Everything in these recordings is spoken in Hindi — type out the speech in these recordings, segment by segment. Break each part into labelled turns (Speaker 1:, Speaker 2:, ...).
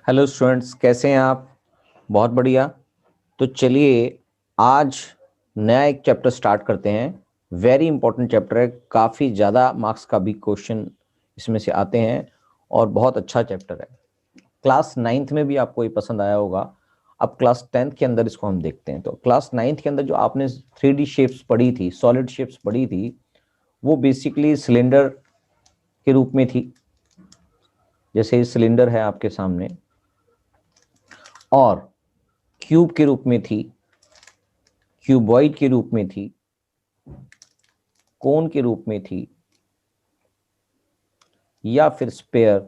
Speaker 1: हेलो स्टूडेंट्स, कैसे हैं आप? बहुत बढ़िया। तो चलिए आज नया एक चैप्टर स्टार्ट करते हैं। वेरी इंपॉर्टेंट चैप्टर है, काफ़ी ज़्यादा मार्क्स का भी क्वेश्चन इसमें से आते हैं और बहुत अच्छा चैप्टर है। क्लास नाइन्थ में भी आपको ये पसंद आया होगा। अब क्लास टेंथ के अंदर इसको हम देखते हैं। तो क्लास नाइन्थ के अंदर जो आपने 3D शेप्स पढ़ी थी, सॉलिड शेप्स पढ़ी थी, वो बेसिकली सिलेंडर के रूप में थी। जैसे ये सिलेंडर है आपके सामने, और क्यूब के रूप में थी, क्यूबॉइड के रूप में थी, कोन के रूप में थी, या फिर स्पेयर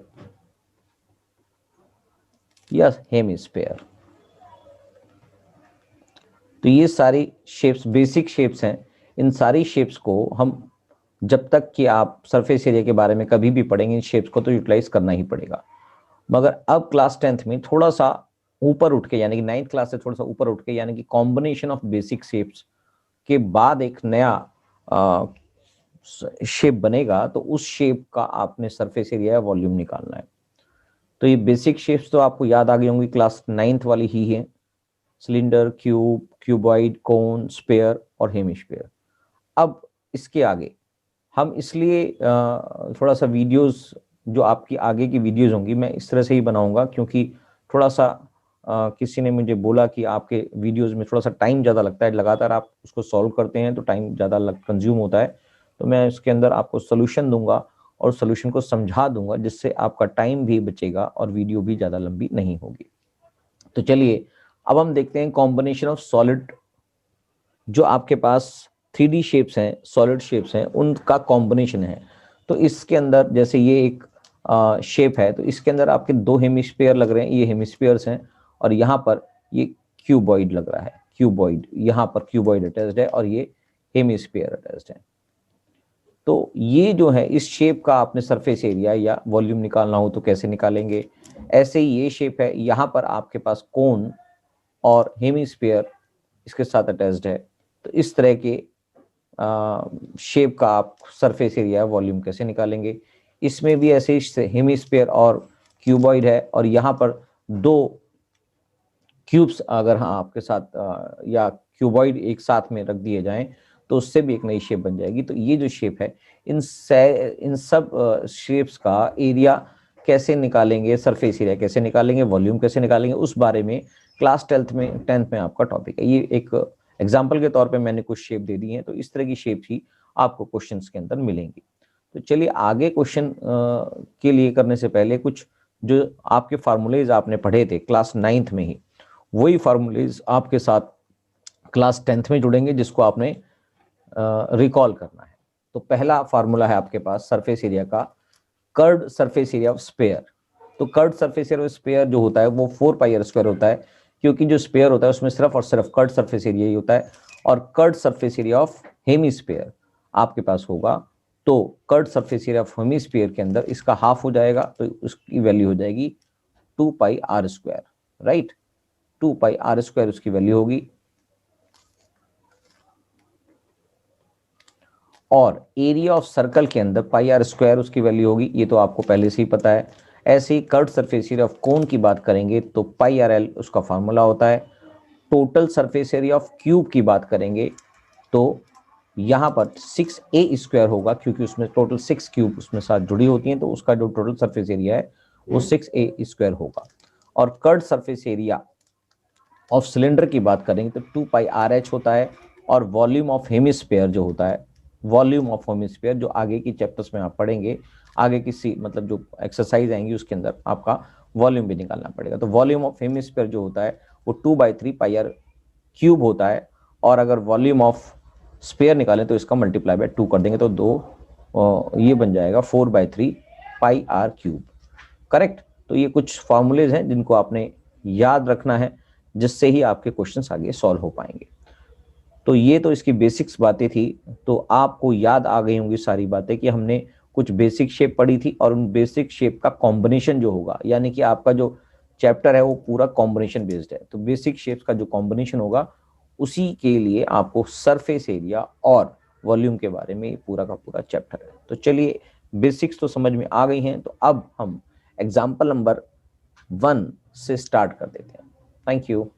Speaker 1: या हेमिस्फेयर। तो ये सारी शेप्स बेसिक शेप्स हैं। इन सारी शेप्स को हम जब तक कि आप सरफेस एरिया के बारे में कभी भी पढ़ेंगे, इन शेप्स को तो यूटिलाइज करना ही पड़ेगा। मगर अब क्लास टेंथ में थोड़ा सा ऊपर उठ के, यानी कि नाइन्थ क्लास से थोड़ा सा ऊपर उठ के, यानी कि कॉम्बिनेशन ऑफ बेसिक शेप्स के बाद एक नया शेप बनेगा, तो उस शेप का आपने सरफेस एरिया या वॉल्यूम निकालना है। तो ये बेसिक शेप्स तो आपको याद आ गई होंगी, क्लास नाइन्थ वाली ही है। सिलेंडर, क्यूब, क्यूबॉइड, कोन, स्पेयर और हेमिस्फीयर। अब इसके आगे हम इसलिए थोड़ा सा वीडियोस, जो आपकी आगे की वीडियोस होंगी, मैं इस तरह से ही बनाऊंगा, क्योंकि थोड़ा सा किसी ने मुझे बोला कि आपके वीडियोस में थोड़ा सा टाइम ज़्यादा लगता है, लगातार आप उसको सॉल्व करते हैं तो टाइम ज़्यादा कंज्यूम होता है। तो मैं इसके अंदर आपको सोल्यूशन दूंगा और सोल्यूशन को समझा दूंगा, जिससे आपका टाइम भी बचेगा और वीडियो भी ज़्यादा लंबी नहीं होगी। तो चलिए अब हम देखते हैं कॉम्बिनेशन ऑफ सॉलिड। जो आपके पास 3D शेप्स हैं, सॉलिड शेप्स हैं, उनका कॉम्बिनेशन है। तो इसके अंदर जैसे ये एक शेप है, तो इसके अंदर आपके दो हेमिस्फीयर लग रहे हैं, ये हेमिस्फीयर्स हैं, और यहाँ पर ये क्यूबॉइड लग रहा है। क्यूबॉइड, यहाँ पर क्यूबॉइड अटैच्ड है और ये हेमिस्फीयर अटैच्ड है। तो ये जो है, इस शेप का आपने सरफेस एरिया या वॉल्यूम निकालना हो तो कैसे निकालेंगे? ऐसे ही ये शेप है, यहाँ पर आपके पास कोन और हेमिस्फीयर इसके साथ अटैच्ड है। तो इस तरह के शेप का आप सरफेस एरिया वॉल्यूम कैसे निकालेंगे? इसमें भी ऐसे ही हेमिस्फीयर और क्यूबॉइड है, और यहाँ पर दो क्यूब्स अगर हाँ आपके साथ या क्यूबॉइड एक साथ में रख दिए जाएं, तो उससे भी एक नई शेप बन जाएगी। तो ये जो शेप है, इन सब शेप्स का एरिया कैसे निकालेंगे, सरफेस एरिया कैसे निकालेंगे, वॉल्यूम कैसे निकालेंगे, उस बारे में क्लास टेंथ में आपका टॉपिक है। ये एक एग्जाम्पल के तौर पे मैंने कुछ शेप दे दी हैं, तो इस तरह की शेप ही आपको क्वेश्चंस के अंदर मिलेंगी। तो चलिए आगे क्वेश्चन के लिए करने से पहले कुछ जो आपके फार्मूलेज आपने पढ़े थे क्लास नाइन्थ में ही, वही फार्मूलेज आपके साथ क्लास टेंथ में जुड़ेंगे, जिसको आपने रिकॉल करना है। तो पहला फार्मूला है आपके पास सरफेस एरिया का, curved surface area of sphere. तो curved surface area of sphere जो होता है वो 4πr² होता है, क्योंकि जो स्फीयर होता है उसमें सिर्फ और सिर्फ कर्व्ड सरफेस एरिया ही होता है। और curved surface area of hemisphere आपके पास होगा, तो curved surface area of hemisphere के अंदर इसका हाफ हो जाएगा, तो उसकी वैल्यू हो जाएगी 2πr²। राइट, 2πr² उसकी वैल्यू होगी। और एरिया ऑफ सर्कल के अंदर πr² उसकी वैल्यू होगी, ये तो आपको पहले से ही पता है। ऐसे ही curved surface area of cone की बात करेंगे तो πrl उसका फार्मूला होता है। Total surface area of cube की बात करेंगे तो यहाँ पर 6a² होगा, क्योंकि उसमें टोटल 6 क्यूब उसमें साथ जुड़ी होती हैं, तो उसका जो टोटल सरफेस एरिया है वो 6a² होगा। और curved surface area of cylinder की बात करेंगे तो 2πrh होता है। और वॉल्यूम ऑफ हेमिस्फीयर जो होता है, वॉल्यूम ऑफ हेमिस्फीयर जो आगे की चैप्टर्स में आप पढ़ेंगे, आगे की मतलब जो एक्सरसाइज आएंगी उसके अंदर आपका वॉल्यूम भी निकालना पड़ेगा। तो वॉल्यूम ऑफ हेमिस्फीयर जो होता है वो 2/3πr³ होता है। और अगर वॉल्यूम ऑफ स्फीयर निकालें तो इसका मल्टीप्लाई बाय 2 कर देंगे, तो ये बन जाएगा 4/3πr³। करेक्ट। तो ये कुछ फॉर्मूलेज हैं जिनको आपने याद रखना है, जिससे ही आपके क्वेश्चंस आगे सॉल्व हो पाएंगे। तो ये तो इसकी बेसिक्स बातें थी। तो आपको याद आ गई होंगी सारी बातें कि हमने कुछ बेसिक शेप पढ़ी थी, और उन बेसिक शेप का कॉम्बिनेशन जो होगा, यानी कि आपका जो चैप्टर है वो पूरा कॉम्बिनेशन बेस्ड है। तो बेसिक शेप्स का जो कॉम्बिनेशन होगा, उसी के लिए आपको सरफेस एरिया और वॉल्यूम के बारे में पूरा का पूरा चैप्टर है। तो चलिए बेसिक्स तो समझ में आ गई हैं, तो अब हम एग्जाम्पल नंबर 1 से स्टार्ट कर देते हैं। Thank you.